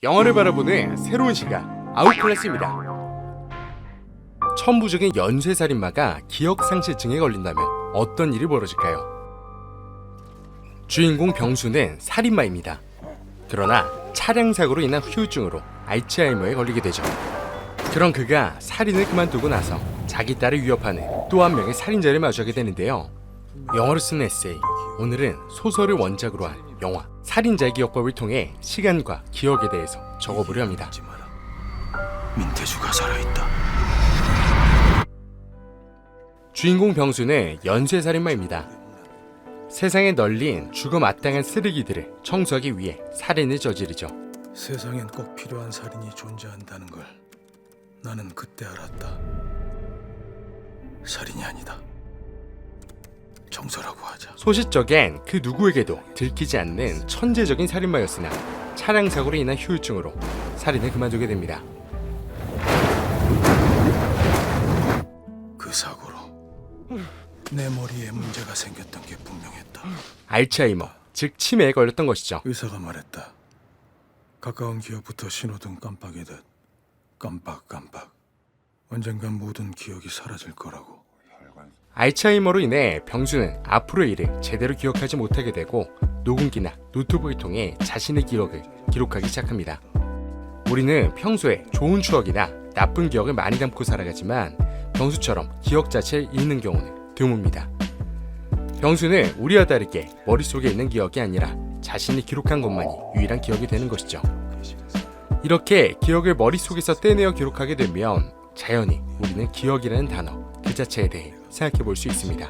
영화를 바라보는 새로운 시각, 아웃클래스입니다. 천부적인 연쇄살인마가 기억상실증에 걸린다면 어떤 일이 벌어질까요? 주인공 병수는 살인마입니다. 그러나 차량사고로 인한 후유증으로 알츠하이머에 걸리게 되죠. 그런 그가 살인을 그만두고 나서 자기 딸을 위협하는 또 한 명의 살인자를 마주하게 되는데요. 영어로 쓴 에세이, 오늘은 소설을 원작으로 한 영화 살인자의 기억법을 통해 시간과 기억에 대해서 적어보려 합니다. 민태주가 살아있다. 주인공 병수는 연쇄살인마입니다. 세상에 널린 죽어 마땅한 쓰레기들을 청소하기 위해 살인을 저지르죠. 세상엔 꼭 필요한 살인이 존재한다는 걸 나는 그때 알았다. 살인이 아니다. 청소라고 하자. 소시적엔 그 누구에게도 들키지 않는 천재적인 살인마였으나 차량 사고로 인한 후유증으로 살인을 그만두게 됩니다. 그 사고로 내 머리에 문제가 생겼던 게 분명했다. 알츠하이머, 즉 치매에 걸렸던 것이죠. 의사가 말했다. 가까운 기억부터 신호등 깜빡이듯 깜빡깜빡 언젠간 모든 기억이 사라질 거라고. 알츠하이머로 인해 병수는 앞으로의 일을 제대로 기억하지 못하게 되고 녹음기나 노트북을 통해 자신의 기억을 기록하기 시작합니다. 우리는 평소에 좋은 추억이나 나쁜 기억을 많이 담고 살아가지만 병수처럼 기억 자체를 잃는 경우는 드뭅니다. 병수는 우리와 다르게 머릿속에 있는 기억이 아니라 자신이 기록한 것만이 유일한 기억이 되는 것이죠. 이렇게 기억을 머릿속에서 떼내어 기록하게 되면 자연히 우리는 기억이라는 단어 그 자체에 대해 생각해 볼 수 있습니다.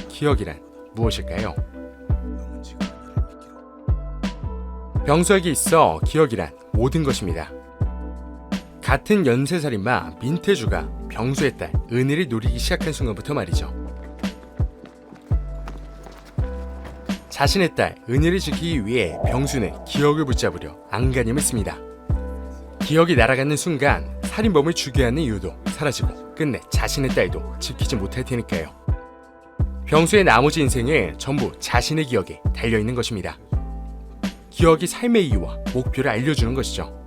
기억이란 무엇일까요? 병수에게 있어 기억이란 모든 것입니다. 같은 연쇄살인마 민태주가 병수의 딸 은희를 노리기 시작한 순간부터 말이죠. 자신의 딸 은희를 지키기 위해 병수는 기억을 붙잡으려 안간힘을 씁니다. 기억이 날아가는 순간 살인범을 죽여야 하는 이유도 사라지고 끝내 자신의 딸도 지키지 못할 테니까요. 병수의 나머지 인생은 전부 자신의 기억에 달려있는 것입니다. 기억이 삶의 이유와 목표를 알려주는 것이죠.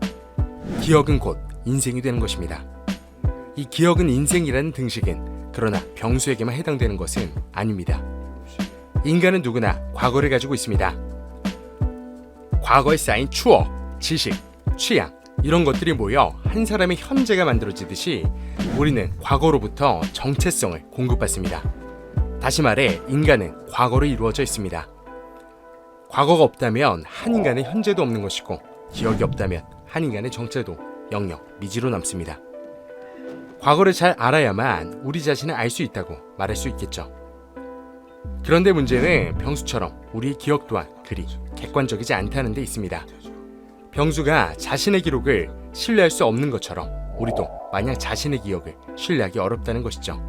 기억은 곧 인생이 되는 것입니다. 이 기억은 인생이라는 등식은 그러나 병수에게만 해당되는 것은 아닙니다. 인간은 누구나 과거를 가지고 있습니다. 과거에 쌓인 추억, 지식, 취향 이런 것들이 모여 한 사람의 현재가 만들어지듯이 우리는 과거로부터 정체성을 공급받습니다. 다시 말해 인간은 과거로 이루어져 있습니다. 과거가 없다면 한 인간의 현재도 없는 것이고 기억이 없다면 한 인간의 정체도 영영 미지로 남습니다. 과거를 잘 알아야만 우리 자신을 알 수 있다고 말할 수 있겠죠. 그런데 문제는 병수처럼 우리의 기억 또한 그리 객관적이지 않다는 데 있습니다. 병수가 자신의 기록을 신뢰할 수 없는 것처럼 우리도 마냥 자신의 기억을 신뢰하기 어렵다는 것이죠.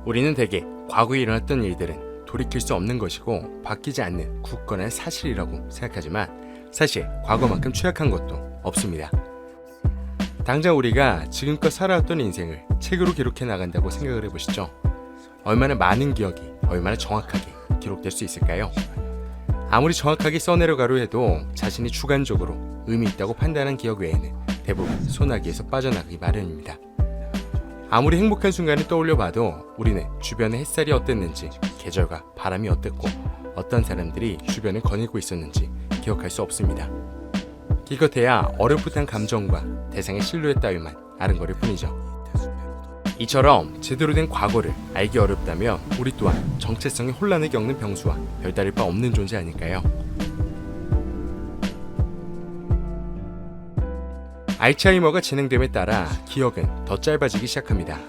우리는 대개 과거에 일어났던 일들은 돌이킬 수 없는 것이고 바뀌지 않는 굳건한 사실이라고 생각하지만 사실 과거만큼 취약한 것도 없습니다. 당장 우리가 지금껏 살아왔던 인생을 책으로 기록해 나간다고 생각을 해보시죠. 얼마나 많은 기억이 얼마나 정확하게 기록될 수 있을까요? 아무리 정확하게 써내려가려 해도 자신이 주관적으로 의미 있다고 판단한 기억 외에는 대부분 소나기에서 빠져나가기 마련입니다. 아무리 행복한 순간을 떠올려 봐도 우리는 주변의 햇살이 어땠는지, 계절과 바람이 어땠고 어떤 사람들이 주변을 거닐고 있었는지 기억할 수 없습니다. 기껏해야 어렴풋한 감정과 대상의 실루엣 따위만 아른거릴 뿐이죠. 이처럼 제대로 된 과거를 알기 어렵다면 우리 또한 정체성의 혼란을 겪는 병수와 별다를 바 없는 존재 아닐까요? 알츠하이머가 진행됨에 따라 기억은 더 짧아지기 시작합니다.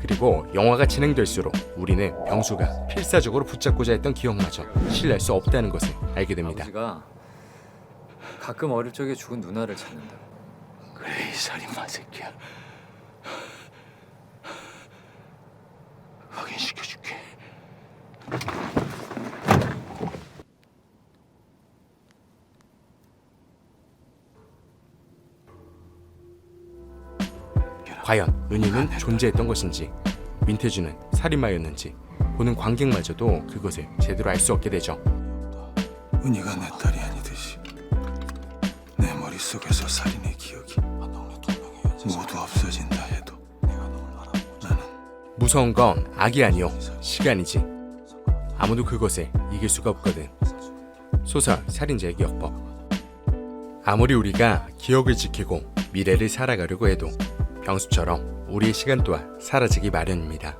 그리고 영화가 진행될수록 우리는 병수가 필사적으로 붙잡고자 했던 기억마저 신뢰할 수 없다는 것을 알게 됩니다. 아버지가 가끔 어릴 적에 죽은 누나를 찾는다. 그래 이 살인마 새끼야. 확인시켜줄게. 과연 은희는 존재했던 것인지 민태주는 살인마였는지 보는 관객마저도 그것을 제대로 알 수 없게 되죠. 은희가 내 딸이 아니듯이 내 머릿속에 머릿속에서 살인의 기억이 모두 없어진다 해도 나는 무서운 건 악이 아니요 시간이지. 아무도 그것을 이길 수가 없거든. 소설 살인자의 기억법. 아무리 우리가 기억을 지키고 미래를 살아가려고 해도 병수처럼 우리의 시간 또한 사라지기 마련입니다.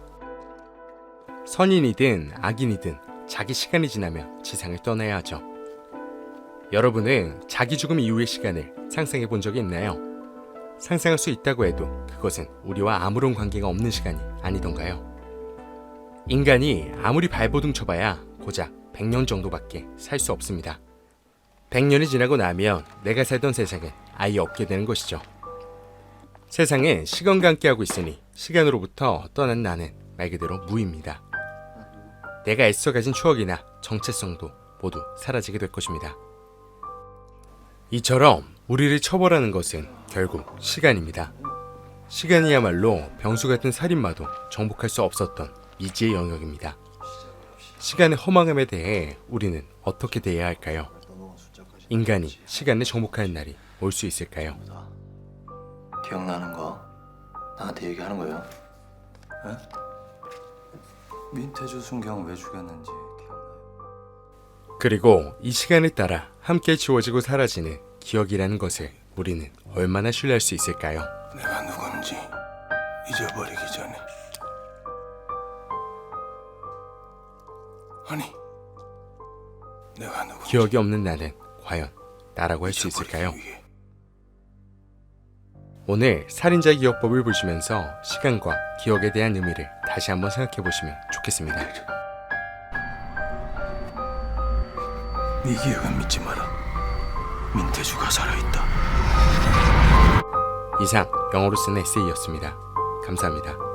선인이든 악인이든 자기 시간이 지나면 지상을 떠나야 하죠. 여러분은 자기 죽음 이후의 시간을 상상해 본 적이 있나요? 상상할 수 있다고 해도 그것은 우리와 아무런 관계가 없는 시간이 아니던가요? 인간이 아무리 발버둥 쳐봐야 고작 100년 정도밖에 살 수 없습니다. 100년이 지나고 나면 내가 살던 세상은 아예 없게 되는 것이죠. 세상은 시간과 함께하고 있으니 시간으로부터 떠난 나는 말 그대로 무입니다. 내가 애써 가진 추억이나 정체성도 모두 사라지게 될 것입니다. 이처럼 우리를 처벌하는 것은 결국 시간입니다. 시간이야말로 병수 같은 살인마도 정복할 수 없었던 미지의 영역입니다. 시간의 허망함에 대해 우리는 어떻게 대해야 할까요? 인간이 시간을 정복하는 날이 올 수 있을까요? 기억나는 거 나한테 얘기하는 거예요? 에? 민태주 순경 왜 죽였는지 기억나요? 그리고 이 시간을 따라 함께 지워지고 사라지는 기억이라는 것을 우리는 얼마나 신뢰할 수 있을까요? 내가 누군지 잊어버리기 전에. 아니, 내가 누군지 기억이 없는 나는 과연 나라고 할 수 있을까요? 잊어버리기 위해. 오늘 살인자 기억법을 보시면서 시간과 기억에 대한 의미를 다시 한번 생각해 보시면 좋겠습니다. 네 기억은 믿지 마라. 민태주가 살아있다. 이상 영어로 쓴 에세이였습니다. 감사합니다.